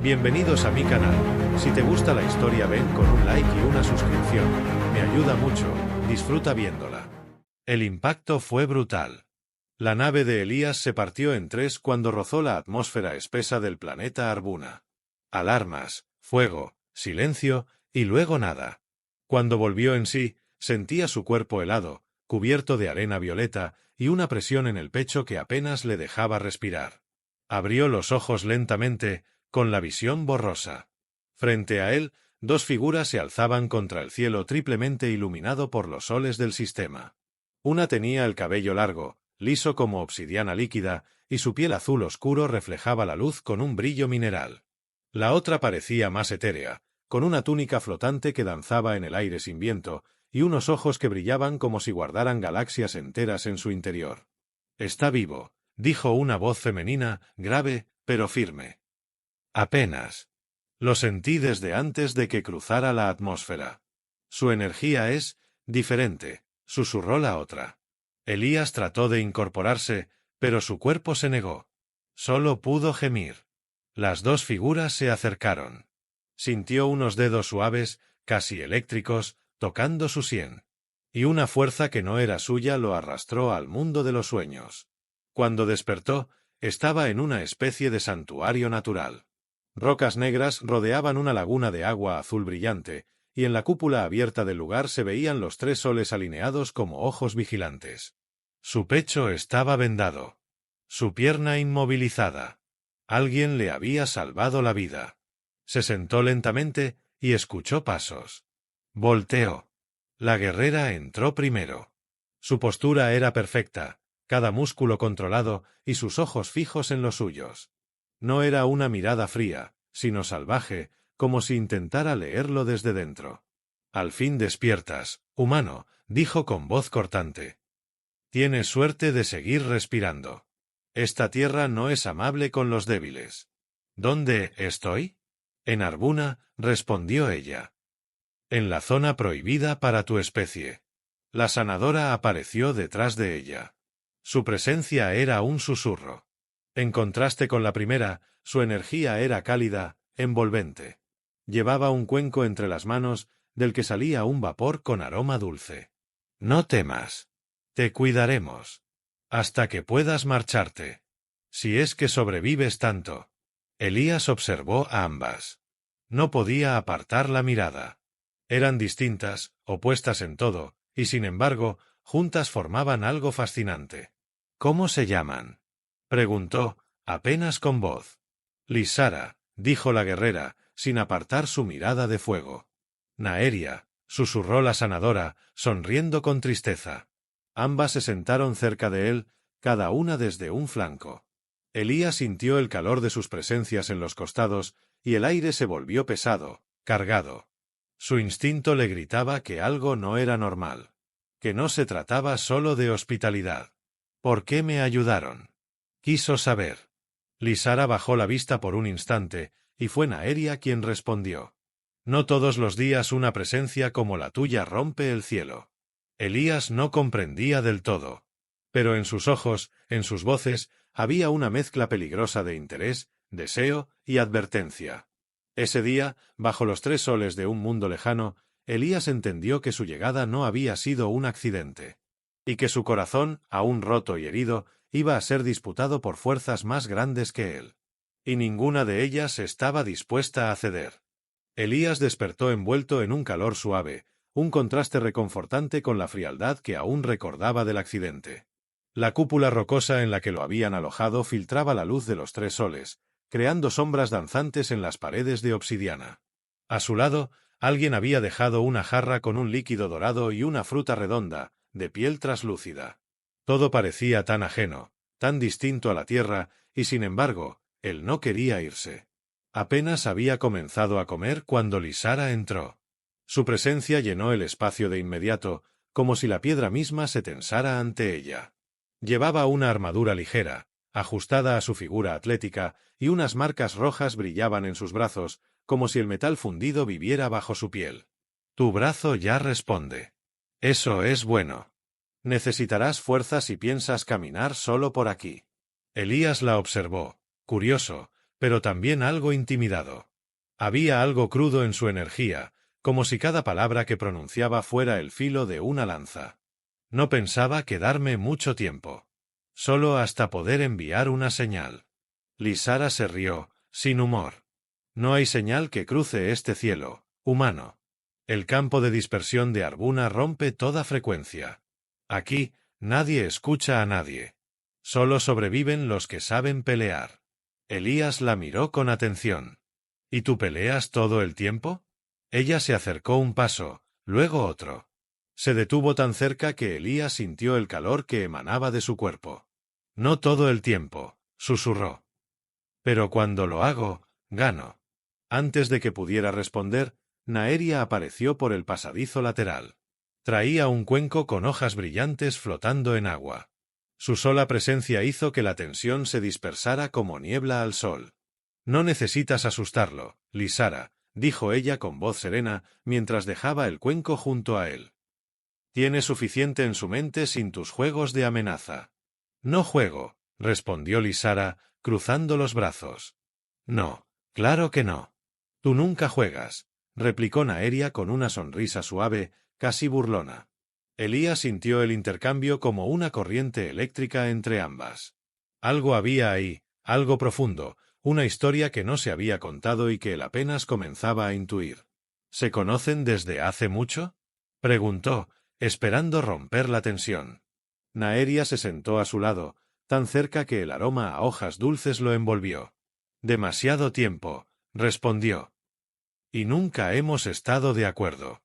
Bienvenidos a mi canal. Si te gusta la historia ven con un like y una suscripción. Me ayuda mucho, disfruta viéndola. El impacto fue brutal. La nave de Elías se partió en tres cuando rozó la atmósfera espesa del planeta Arbuna. Alarmas, fuego, silencio, y luego nada. Cuando volvió en sí, sentía su cuerpo helado, cubierto de arena violeta, y una presión en el pecho que apenas le dejaba respirar. Abrió los ojos lentamente, con la visión borrosa. Frente a él, dos figuras se alzaban contra el cielo triplemente iluminado por los soles del sistema. Una tenía el cabello largo, liso como obsidiana líquida, y su piel azul oscuro reflejaba la luz con un brillo mineral. La otra parecía más etérea, con una túnica flotante que danzaba en el aire sin viento, y unos ojos que brillaban como si guardaran galaxias enteras en su interior. «Está vivo», dijo una voz femenina, grave, pero firme. «Apenas. Lo sentí desde antes de que cruzara la atmósfera. Su energía es diferente», susurró la otra. Elías trató de incorporarse, pero su cuerpo se negó. Solo pudo gemir. Las dos figuras se acercaron. Sintió unos dedos suaves, casi eléctricos, tocando su sien. Y una fuerza que no era suya lo arrastró al mundo de los sueños. Cuando despertó, estaba en una especie de santuario natural. Rocas negras rodeaban una laguna de agua azul brillante, y en la cúpula abierta del lugar se veían los tres soles alineados como ojos vigilantes. Su pecho estaba vendado. Su pierna inmovilizada. Alguien le había salvado la vida. Se sentó lentamente y escuchó pasos. Volteó. La guerrera entró primero. Su postura era perfecta, cada músculo controlado y sus ojos fijos en los suyos. No era una mirada fría, sino salvaje, como si intentara leerlo desde dentro. «Al fin despiertas, humano», dijo con voz cortante. «Tienes suerte de seguir respirando. Esta tierra no es amable con los débiles». «¿Dónde estoy?» «En Arbuna», respondió ella. «En la zona prohibida para tu especie». La sanadora apareció detrás de ella. Su presencia era un susurro. En contraste con la primera, su energía era cálida, envolvente. Llevaba un cuenco entre las manos, del que salía un vapor con aroma dulce. «No temas. Te cuidaremos. Hasta que puedas marcharte. Si es que sobrevives tanto». Elías observó a ambas. No podía apartar la mirada. Eran distintas, opuestas en todo, y sin embargo, juntas formaban algo fascinante. «¿Cómo se llaman?», preguntó, apenas con voz. «Lysara», dijo la guerrera, sin apartar su mirada de fuego. «Naeria», susurró la sanadora, sonriendo con tristeza. Ambas se sentaron cerca de él, cada una desde un flanco. Elías sintió el calor de sus presencias en los costados, y el aire se volvió pesado, cargado. Su instinto le gritaba que algo no era normal, que no se trataba solo de hospitalidad. «¿Por qué me ayudaron?», quiso saber. Lysara bajó la vista por un instante, y fue Naeria quien respondió. «No todos los días una presencia como la tuya rompe el cielo». Elías no comprendía del todo. Pero en sus ojos, en sus voces, había una mezcla peligrosa de interés, deseo y advertencia. Ese día, bajo los tres soles de un mundo lejano, Elías entendió que su llegada no había sido un accidente, y que su corazón, aún roto y herido, iba a ser disputado por fuerzas más grandes que él. Y ninguna de ellas estaba dispuesta a ceder. Elías despertó envuelto en un calor suave, un contraste reconfortante con la frialdad que aún recordaba del accidente. La cúpula rocosa en la que lo habían alojado filtraba la luz de los tres soles, creando sombras danzantes en las paredes de obsidiana. A su lado, alguien había dejado una jarra con un líquido dorado y una fruta redonda, de piel traslúcida. Todo parecía tan ajeno, tan distinto a la tierra, y sin embargo, él no quería irse. Apenas había comenzado a comer cuando Lysara entró. Su presencia llenó el espacio de inmediato, como si la piedra misma se tensara ante ella. Llevaba una armadura ligera, ajustada a su figura atlética, y unas marcas rojas brillaban en sus brazos, como si el metal fundido viviera bajo su piel. «Tu brazo ya responde. Eso es bueno. Necesitarás fuerza si piensas caminar solo por aquí». Elías la observó, curioso, pero también algo intimidado. Había algo crudo en su energía, como si cada palabra que pronunciaba fuera el filo de una lanza. No pensaba quedarme mucho tiempo. Solo hasta poder enviar una señal. Lysara se rió, sin humor. No hay señal que cruce este cielo, humano. El campo de dispersión de Arbuna rompe toda frecuencia. Aquí, nadie escucha a nadie. Solo sobreviven los que saben pelear. Elías la miró con atención. ¿Y tú peleas todo el tiempo? Ella se acercó un paso, luego otro. Se detuvo tan cerca que Elías sintió el calor que emanaba de su cuerpo. No todo el tiempo, susurró. Pero cuando lo hago, gano. Antes de que pudiera responder, Naeria apareció por el pasadizo lateral. Traía un cuenco con hojas brillantes flotando en agua. Su sola presencia hizo que la tensión se dispersara como niebla al sol. No necesitas asustarlo, Lysara, dijo ella con voz serena, mientras dejaba el cuenco junto a él. Tiene suficiente en su mente sin tus juegos de amenaza. No juego, respondió Lysara, cruzando los brazos. No, claro que no. Tú nunca juegas, replicó Naeria con una sonrisa suave, casi burlona. Elías sintió el intercambio como una corriente eléctrica entre ambas. Algo había ahí, algo profundo, una historia que no se había contado y que él apenas comenzaba a intuir. ¿Se conocen desde hace mucho?, preguntó, esperando romper la tensión. Naeria se sentó a su lado, tan cerca que el aroma a hojas dulces lo envolvió. Demasiado tiempo, respondió. Y nunca hemos estado de acuerdo.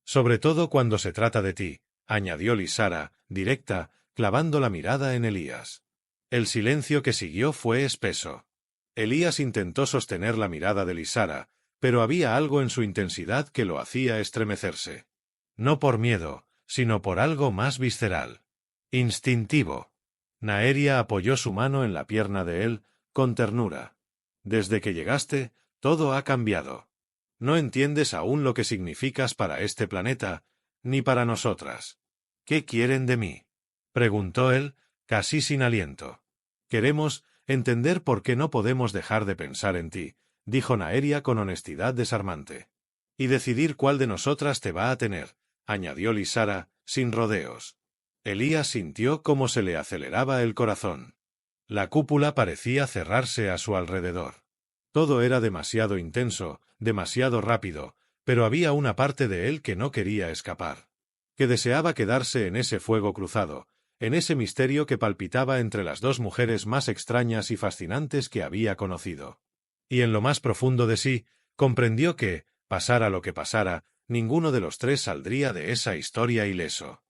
Sobre todo cuando se trata de ti, añadió Lysara, directa, clavando la mirada en Elías. El silencio que siguió fue espeso. Elías intentó sostener la mirada de Lysara, pero había algo en su intensidad que lo hacía estremecerse. No por miedo, sino por algo más visceral. Instintivo. Naeria apoyó su mano en la pierna de él, con ternura. Desde que llegaste, todo ha cambiado. No entiendes aún lo que significas para este planeta, ni para nosotras. ¿Qué quieren de mí?, preguntó él, casi sin aliento. Queremos entender por qué no podemos dejar de pensar en ti, dijo Naeria con honestidad desarmante. Y decidir cuál de nosotras te va a tener, añadió Lysara, sin rodeos. Elías sintió cómo se le aceleraba el corazón. La cúpula parecía cerrarse a su alrededor. Todo era demasiado intenso, demasiado rápido, pero había una parte de él que no quería escapar. Que deseaba quedarse en ese fuego cruzado, en ese misterio que palpitaba entre las dos mujeres más extrañas y fascinantes que había conocido. Y en lo más profundo de sí, comprendió que, pasara lo que pasara, ninguno de los tres saldría de esa historia ileso.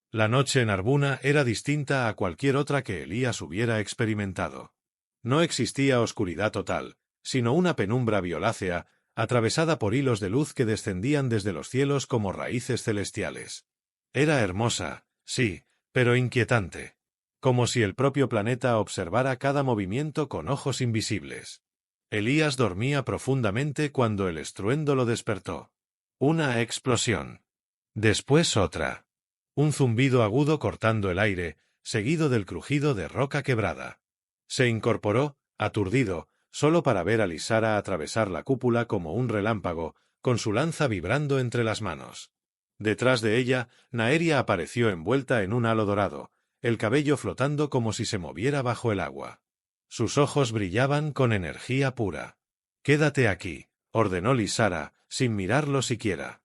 La noche en Arbuna era distinta a cualquier otra que Elías hubiera experimentado. No existía oscuridad total, sino una penumbra violácea, atravesada por hilos de luz que descendían desde los cielos como raíces celestiales. Era hermosa, sí, pero inquietante. Como si el propio planeta observara cada movimiento con ojos invisibles. Elías dormía profundamente cuando el estruendo lo despertó. Una explosión. Después otra. Un zumbido agudo cortando el aire, seguido del crujido de roca quebrada. Se incorporó, aturdido, solo para ver a Lysara atravesar la cúpula como un relámpago, con su lanza vibrando entre las manos. Detrás de ella, Naeria apareció envuelta en un halo dorado, el cabello flotando como si se moviera bajo el agua. Sus ojos brillaban con energía pura. «Quédate aquí», ordenó Lysara, sin mirarlo siquiera.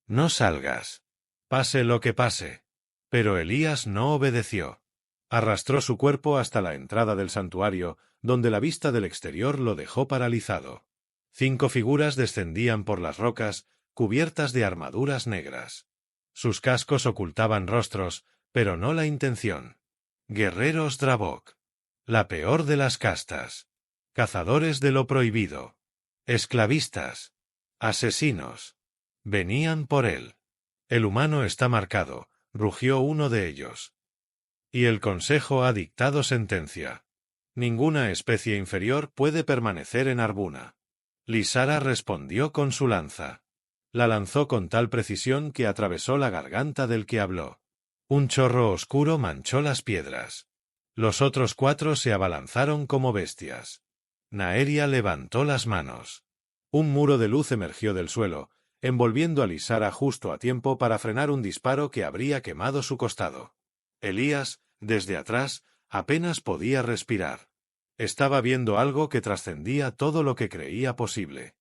«No salgas. Pase lo que pase». Pero Elías no obedeció. Arrastró su cuerpo hasta la entrada del santuario, donde la vista del exterior lo dejó paralizado. 5 figuras descendían por las rocas, cubiertas de armaduras negras. Sus cascos ocultaban rostros, pero no la intención. Guerreros Dravok. La peor de las castas. Cazadores de lo prohibido. Esclavistas. Asesinos. Venían por él. «El humano está marcado», rugió uno de ellos. «Y el Consejo ha dictado sentencia. Ninguna especie inferior puede permanecer en Arbuna». Lysara respondió con su lanza. La lanzó con tal precisión que atravesó la garganta del que habló. Un chorro oscuro manchó las piedras. Los otros 4 se abalanzaron como bestias. Naeria levantó las manos. Un muro de luz emergió del suelo, envolviendo a Lysara justo a tiempo para frenar un disparo que habría quemado su costado. Elías, desde atrás, apenas podía respirar. Estaba viendo algo que trascendía todo lo que creía posible.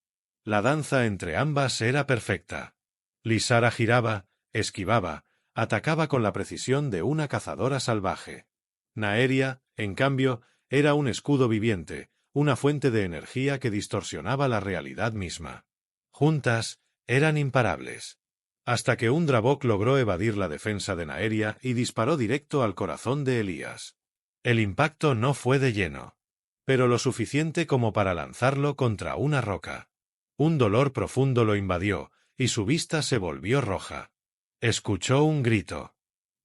La danza entre ambas era perfecta. Lysara giraba, esquivaba, atacaba con la precisión de una cazadora salvaje. Naeria, en cambio, era un escudo viviente, una fuente de energía que distorsionaba la realidad misma. Juntas, eran imparables. Hasta que un Dravok logró evadir la defensa de Naeria y disparó directo al corazón de Elías. El impacto no fue de lleno, pero lo suficiente como para lanzarlo contra una roca. Un dolor profundo lo invadió, y su vista se volvió roja. Escuchó un grito.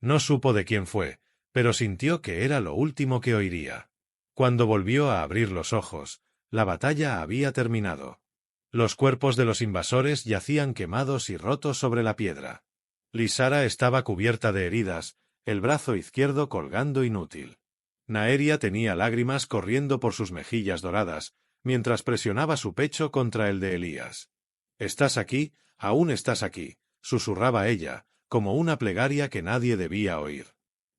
No supo de quién fue, pero sintió que era lo último que oiría. Cuando volvió a abrir los ojos, la batalla había terminado. Los cuerpos de los invasores yacían quemados y rotos sobre la piedra. Lysara estaba cubierta de heridas, el brazo izquierdo colgando inútil. Naeria tenía lágrimas corriendo por sus mejillas doradas, mientras presionaba su pecho contra el de Elías. «Estás aquí, aún estás aquí», susurraba ella, como una plegaria que nadie debía oír.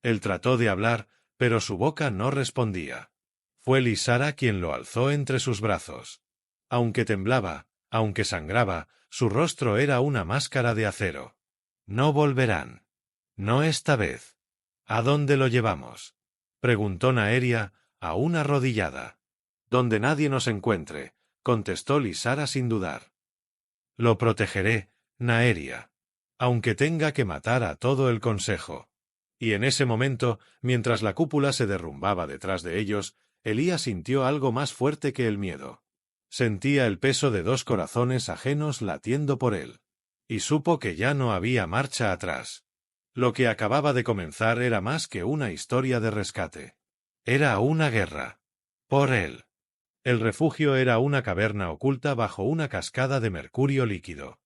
Él trató de hablar, pero su boca no respondía. Fue Lysara quien lo alzó entre sus brazos. Aunque temblaba, aunque sangraba, su rostro era una máscara de acero. «No volverán. No esta vez. ¿A dónde lo llevamos?», preguntó Naeria, aún arrodillada. «Donde nadie nos encuentre», contestó Lysara sin dudar. «Lo protegeré, Naeria. Aunque tenga que matar a todo el consejo». Y en ese momento, mientras la cúpula se derrumbaba detrás de ellos, Elías sintió algo más fuerte que el miedo. Sentía el peso de dos corazones ajenos latiendo por él. Y supo que ya no había marcha atrás. Lo que acababa de comenzar era más que una historia de rescate. Era una guerra. Por él. El refugio era una caverna oculta bajo una cascada de mercurio líquido.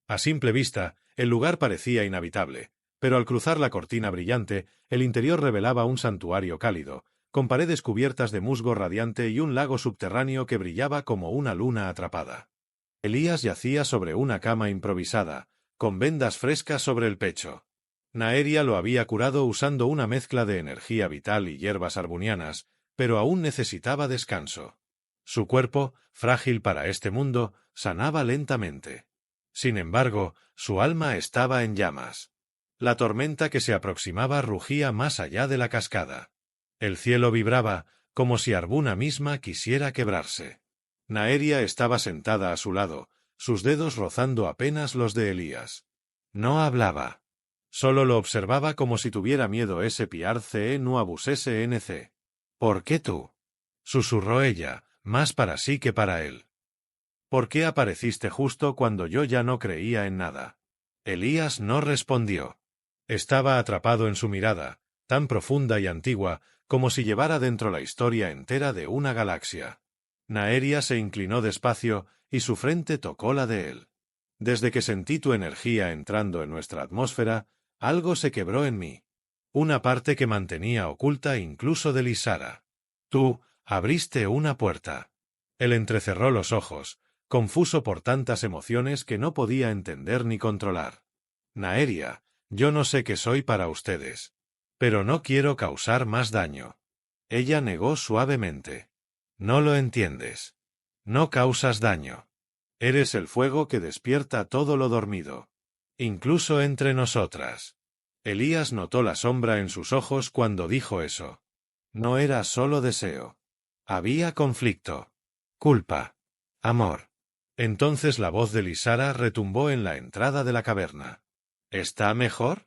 A simple vista, el lugar parecía inhabitable, pero al cruzar la cortina brillante, el interior revelaba un santuario cálido, con paredes cubiertas de musgo radiante y un lago subterráneo que brillaba como una luna atrapada. Elías yacía sobre una cama improvisada, con vendas frescas sobre el pecho. Naeria lo había curado usando una mezcla de energía vital y hierbas arbunianas, pero aún necesitaba descanso. Su cuerpo, frágil para este mundo, sanaba lentamente. Sin embargo, su alma estaba en llamas. La tormenta que se aproximaba rugía más allá de la cascada. El cielo vibraba, como si Arbuna misma quisiera quebrarse. Naeria estaba sentada a su lado, sus dedos rozando apenas los de Elías. No hablaba. Solo lo observaba como si tuviera miedo ese piarce no abusese nc. «¿Por qué tú?», susurró ella, más para sí que para él. «¿Por qué apareciste justo cuando yo ya no creía en nada?». Elías no respondió. Estaba atrapado en su mirada, tan profunda y antigua, como si llevara dentro la historia entera de una galaxia. Naeria se inclinó despacio, y su frente tocó la de él. «Desde que sentí tu energía entrando en nuestra atmósfera, algo se quebró en mí. Una parte que mantenía oculta incluso de Lysara. Tú abriste una puerta». Él entrecerró los ojos, confuso por tantas emociones que no podía entender ni controlar. «Naeria, yo no sé qué soy para ustedes. Pero no quiero causar más daño». Ella negó suavemente. «No lo entiendes. No causas daño. Eres el fuego que despierta todo lo dormido. Incluso entre nosotras». Elías notó la sombra en sus ojos cuando dijo eso. No era solo deseo. Había conflicto. Culpa. Amor. Entonces la voz de Lysara retumbó en la entrada de la caverna. «¿Está mejor?».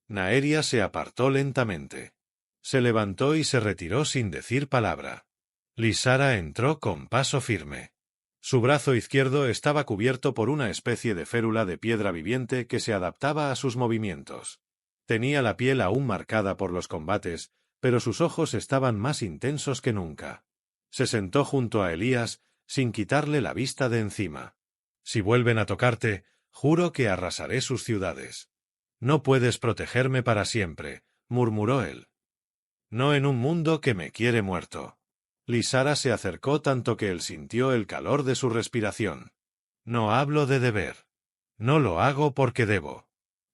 Naeria se apartó lentamente. Se levantó y se retiró sin decir palabra. Lysara entró con paso firme. Su brazo izquierdo estaba cubierto por una especie de férula de piedra viviente que se adaptaba a sus movimientos. Tenía la piel aún marcada por los combates, pero sus ojos estaban más intensos que nunca. Se sentó junto a Elías, sin quitarle la vista de encima. «Si vuelven a tocarte, juro que arrasaré sus ciudades». «No puedes protegerme para siempre», murmuró él. «No en un mundo que me quiere muerto». Lisara se acercó tanto que él sintió el calor de su respiración. No hablo de deber. No lo hago porque debo.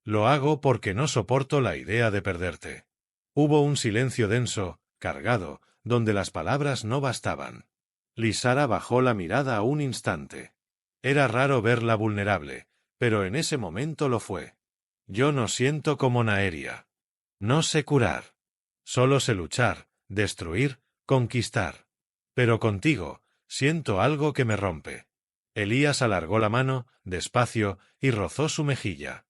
Lo hago porque no soporto la idea de perderte. Hubo un silencio denso, cargado, donde las palabras no bastaban. Lisara bajó la mirada un instante. Era raro verla vulnerable, pero en ese momento lo fue. Yo no siento como Naeria. No sé curar. Solo sé luchar, destruir, conquistar. Pero contigo, siento algo que me rompe. Elías alargó la mano, despacio, y rozó su mejilla.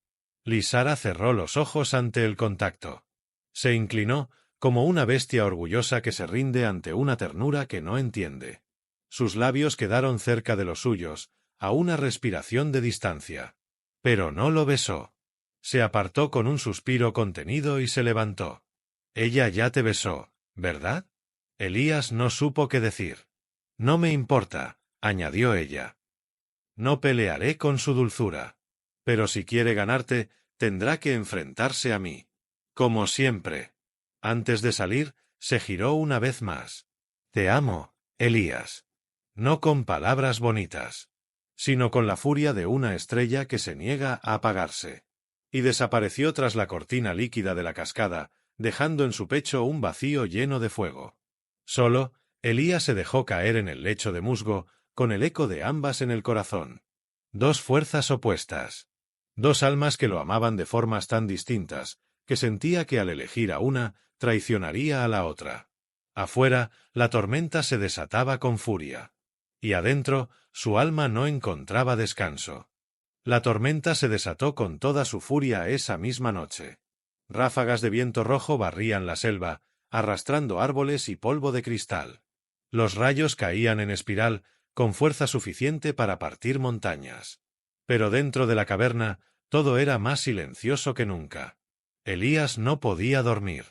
Lisara cerró los ojos ante el contacto. Se inclinó, como una bestia orgullosa que se rinde ante una ternura que no entiende. Sus labios quedaron cerca de los suyos, a una respiración de distancia. Pero no lo besó. Se apartó con un suspiro contenido y se levantó. Ella ya te besó, ¿verdad? Elías no supo qué decir. No me importa, añadió ella. No pelearé con su dulzura. Pero si quiere ganarte, tendrá que enfrentarse a mí. Como siempre. Antes de salir, se giró una vez más. Te amo, Elías. No con palabras bonitas, sino con la furia de una estrella que se niega a apagarse. Y desapareció tras la cortina líquida de la cascada, dejando en su pecho un vacío lleno de fuego. Solo, Elías se dejó caer en el lecho de musgo, con el eco de ambas en el corazón. Dos fuerzas opuestas. Dos almas que lo amaban de formas tan distintas, que sentía que al elegir a una, traicionaría a la otra. Afuera, la tormenta se desataba con furia. Y adentro, su alma no encontraba descanso. La tormenta se desató con toda su furia esa misma noche. Ráfagas de viento rojo barrían la selva, arrastrando árboles y polvo de cristal. Los rayos caían en espiral, con fuerza suficiente para partir montañas. Pero dentro de la caverna, todo era más silencioso que nunca. Elías no podía dormir.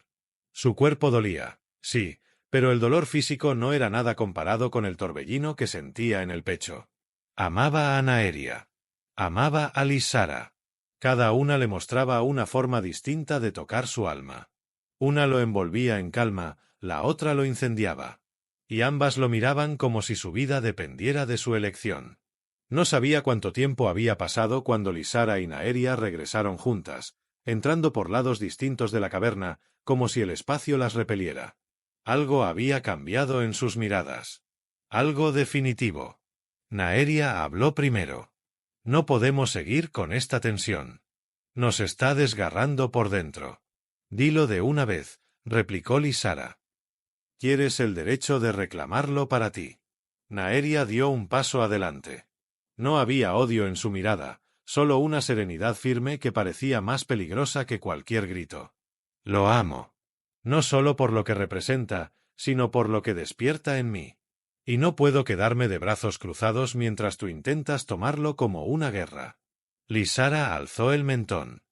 Su cuerpo dolía, sí, pero el dolor físico no era nada comparado con el torbellino que sentía en el pecho. Amaba a Naeria. Amaba a Lisara. Cada una le mostraba una forma distinta de tocar su alma. Una lo envolvía en calma, la otra lo incendiaba. Y ambas lo miraban como si su vida dependiera de su elección. No sabía cuánto tiempo había pasado cuando Lisara y Naeria regresaron juntas, entrando por lados distintos de la caverna, como si el espacio las repeliera. Algo había cambiado en sus miradas. Algo definitivo. Naeria habló primero. No podemos seguir con esta tensión. Nos está desgarrando por dentro. Dilo de una vez, replicó Lisara. Quieres el derecho de reclamarlo para ti. Naeria dio un paso adelante. No había odio en su mirada, solo una serenidad firme que parecía más peligrosa que cualquier grito. Lo amo. No solo por lo que representa, sino por lo que despierta en mí. Y no puedo quedarme de brazos cruzados mientras tú intentas tomarlo como una guerra. Lisara alzó el mentón.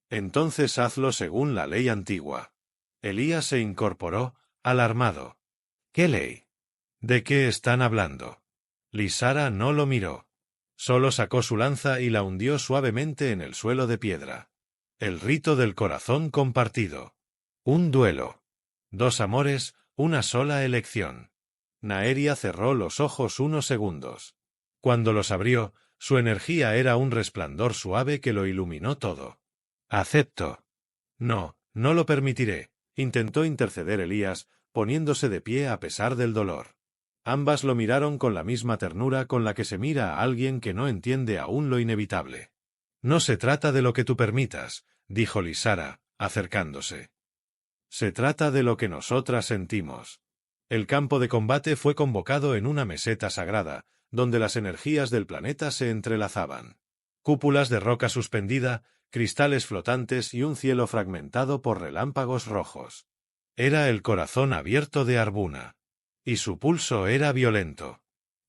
Entonces hazlo según la ley antigua. Elías se incorporó, alarmado. ¿Qué ley? ¿De qué están hablando? Lisara no lo miró. Solo sacó su lanza y la hundió suavemente en el suelo de piedra. El rito del corazón compartido. Un duelo. Dos amores, una sola elección. Naeria cerró los ojos unos segundos. Cuando los abrió, su energía era un resplandor suave que lo iluminó todo. Acepto. No, no lo permitiré, intentó interceder Elías, poniéndose de pie a pesar del dolor. Ambas lo miraron con la misma ternura con la que se mira a alguien que no entiende aún lo inevitable. No se trata de lo que tú permitas, dijo Lisara, acercándose. Se trata de lo que nosotras sentimos. El campo de combate fue convocado en una meseta sagrada, donde las energías del planeta se entrelazaban. Cúpulas de roca suspendida, cristales flotantes y un cielo fragmentado por relámpagos rojos. Era el corazón abierto de Arbuna. Y su pulso era violento.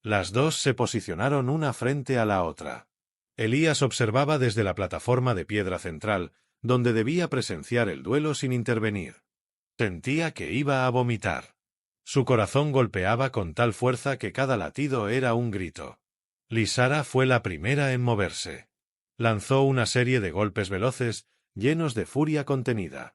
Las dos se posicionaron una frente a la otra. Elías observaba desde la plataforma de piedra central, donde debía presenciar el duelo sin intervenir. Sentía que iba a vomitar. Su corazón golpeaba con tal fuerza que cada latido era un grito. Lisara fue la primera en moverse. Lanzó una serie de golpes veloces, llenos de furia contenida.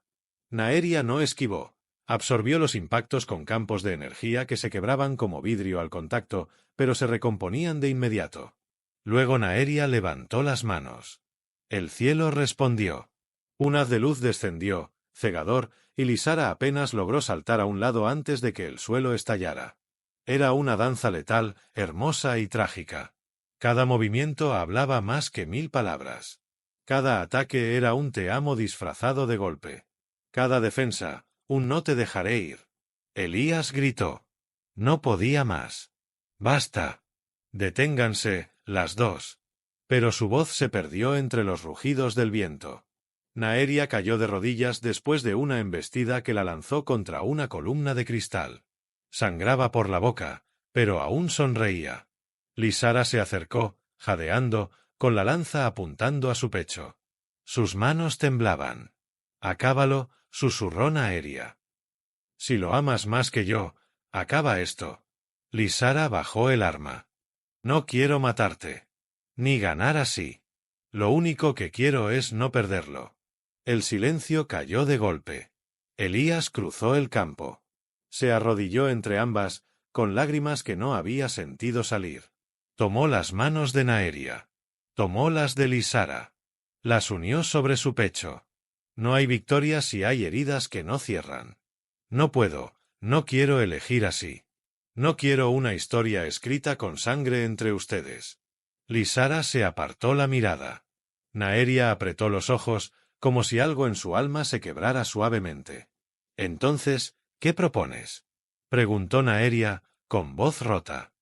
Naeria no esquivó, Absorbió los impactos con campos de energía que se quebraban como vidrio al contacto, pero se recomponían de inmediato. Luego Naeria levantó las manos. El cielo respondió. Un haz de luz descendió, cegador, y Lysara apenas logró saltar a un lado antes de que el suelo estallara. Era una danza letal, hermosa y trágica. Cada movimiento hablaba más que 1000 palabras. Cada ataque era un te amo disfrazado de golpe. Cada defensa, un no te dejaré ir. Elías gritó. No podía más. Basta. Deténganse, las dos. Pero su voz se perdió entre los rugidos del viento. Naeria cayó de rodillas después de una embestida que la lanzó contra una columna de cristal. Sangraba por la boca, pero aún sonreía. Lysara se acercó, jadeando, con la lanza apuntando a su pecho. Sus manos temblaban. Acábalo, susurró Naeria. Si lo amas más que yo, acaba esto. Lysara bajó el arma. No quiero matarte. Ni ganar así. Lo único que quiero es no perderlo. El silencio cayó de golpe. Elías cruzó el campo. Se arrodilló entre ambas, con lágrimas que no había sentido salir. Tomó las manos de Naeria. Tomó las de Lysara. Las unió sobre su pecho. No hay victoria si hay heridas que no cierran. No puedo, no quiero elegir así. No quiero una historia escrita con sangre entre ustedes. Lysara se apartó la mirada. Naeria apretó los ojos, como si algo en su alma se quebrara suavemente. Entonces, ¿qué propones? Preguntó Naeria, con voz rota.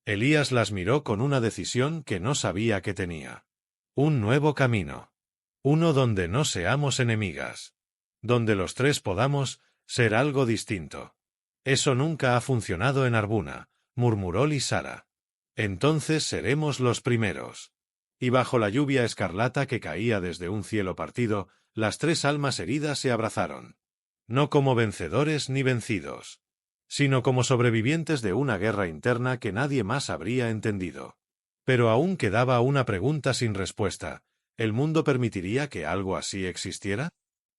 Elías las miró con una decisión que no sabía que tenía. Un nuevo camino. Uno donde no seamos enemigas. Donde los tres podamos ser algo distinto. Eso nunca ha funcionado en Arbuna, murmuró Lysara. Entonces seremos los primeros. Y bajo la lluvia escarlata que caía desde un cielo partido, las tres almas heridas se abrazaron. No como vencedores ni vencidos, sino como sobrevivientes de una guerra interna que nadie más habría entendido. Pero aún quedaba una pregunta sin respuesta. ¿El mundo permitiría que algo así existiera?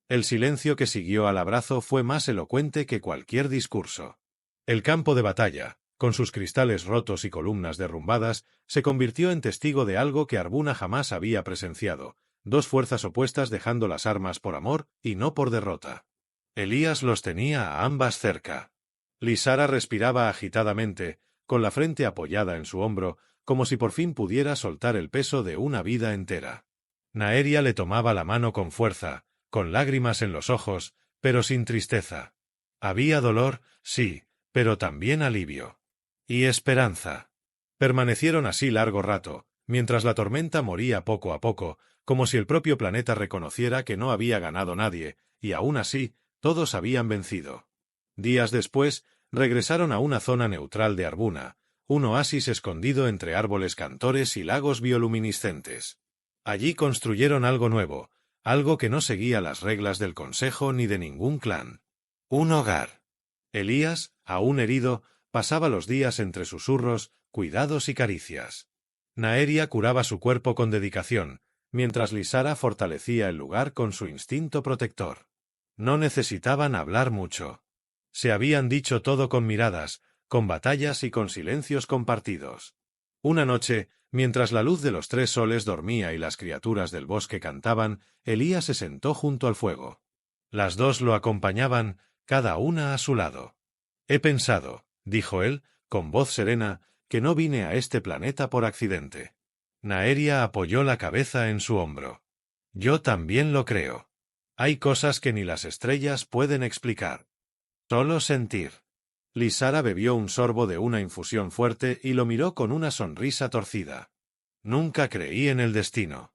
El silencio que siguió al abrazo fue más elocuente que cualquier discurso. El campo de batalla, con sus cristales rotos y columnas derrumbadas, se convirtió en testigo de algo que Arbuna jamás había presenciado, dos fuerzas opuestas dejando las armas por amor y no por derrota. Elías los tenía a ambas cerca. Lysara respiraba agitadamente, con la frente apoyada en su hombro, como si por fin pudiera soltar el peso de una vida entera. Naeria le tomaba la mano con fuerza, con lágrimas en los ojos, pero sin tristeza. Había dolor, sí, pero también alivio. Y esperanza. Permanecieron así largo rato, mientras la tormenta moría poco a poco, como si el propio planeta reconociera que no había ganado nadie, y aún así, todos habían vencido. Días después, regresaron a una zona neutral de Arbuna, un oasis escondido entre árboles cantores y lagos bioluminiscentes. Allí construyeron algo nuevo, algo que no seguía las reglas del consejo ni de ningún clan. Un hogar. Elías, aún herido, pasaba los días entre susurros, cuidados y caricias. Naeria curaba su cuerpo con dedicación, mientras Lysara fortalecía el lugar con su instinto protector. No necesitaban hablar mucho. Se habían dicho todo con miradas, con batallas y con silencios compartidos. Una noche, mientras la luz de los tres soles dormía y las criaturas del bosque cantaban, Elías se sentó junto al fuego. Las dos lo acompañaban, cada una a su lado. He pensado, dijo él, con voz serena, que no vine a este planeta por accidente. Naeria apoyó la cabeza en su hombro. Yo también lo creo. Hay cosas que ni las estrellas pueden explicar. Solo sentir. Lysara bebió un sorbo de una infusión fuerte y lo miró con una sonrisa torcida. Nunca creí en el destino.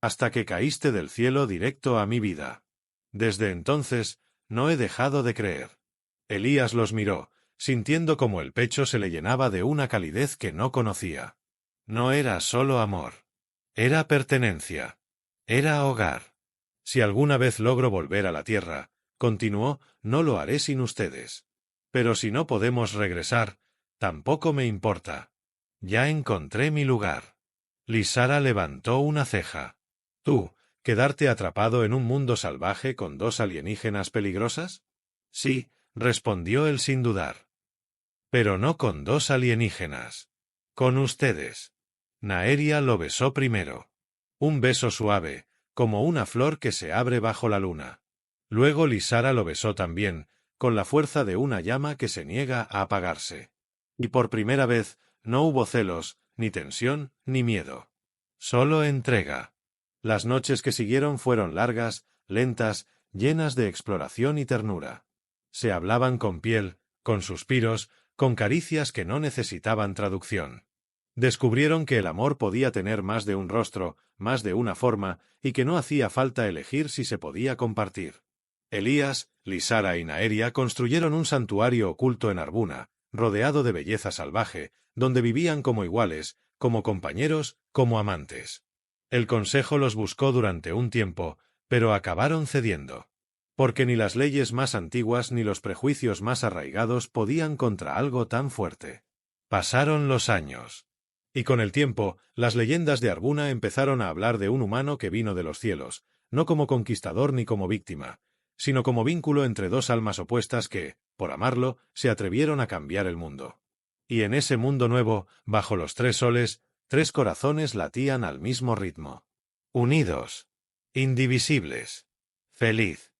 Hasta que caíste del cielo directo a mi vida. Desde entonces, no he dejado de creer. Elías los miró, sintiendo como el pecho se le llenaba de una calidez que no conocía. No era solo amor. Era pertenencia. Era hogar. Si alguna vez logro volver a la tierra, continuó, no lo haré sin ustedes. Pero si no podemos regresar, tampoco me importa. Ya encontré mi lugar. Lysara levantó una ceja. ¿Tú, quedarte atrapado en un mundo salvaje con dos alienígenas peligrosas? Sí, respondió él sin dudar. Pero no con 2 alienígenas. Con ustedes. Naeria lo besó primero. Un beso suave, como una flor que se abre bajo la luna. Luego Lysara lo besó también, con la fuerza de una llama que se niega a apagarse. Y por primera vez, no hubo celos, ni tensión, ni miedo. Solo entrega. Las noches que siguieron fueron largas, lentas, llenas de exploración y ternura. Se hablaban con piel, con suspiros, con caricias que no necesitaban traducción. Descubrieron que el amor podía tener más de un rostro, más de una forma, y que no hacía falta elegir si se podía compartir. Elías, Lysara y Naeria construyeron un santuario oculto en Arbuna, rodeado de belleza salvaje, donde vivían como iguales, como compañeros, como amantes. El consejo los buscó durante un tiempo, pero acabaron cediendo. Porque ni las leyes más antiguas ni los prejuicios más arraigados podían contra algo tan fuerte. Pasaron los años. Y con el tiempo, las leyendas de Arbuna empezaron a hablar de un humano que vino de los cielos, no como conquistador ni como víctima, sino como vínculo entre 2 almas opuestas que, por amarlo, se atrevieron a cambiar el mundo. Y en ese mundo nuevo, bajo los 3 soles, 3 corazones latían al mismo ritmo. Unidos. Indivisibles. Feliz.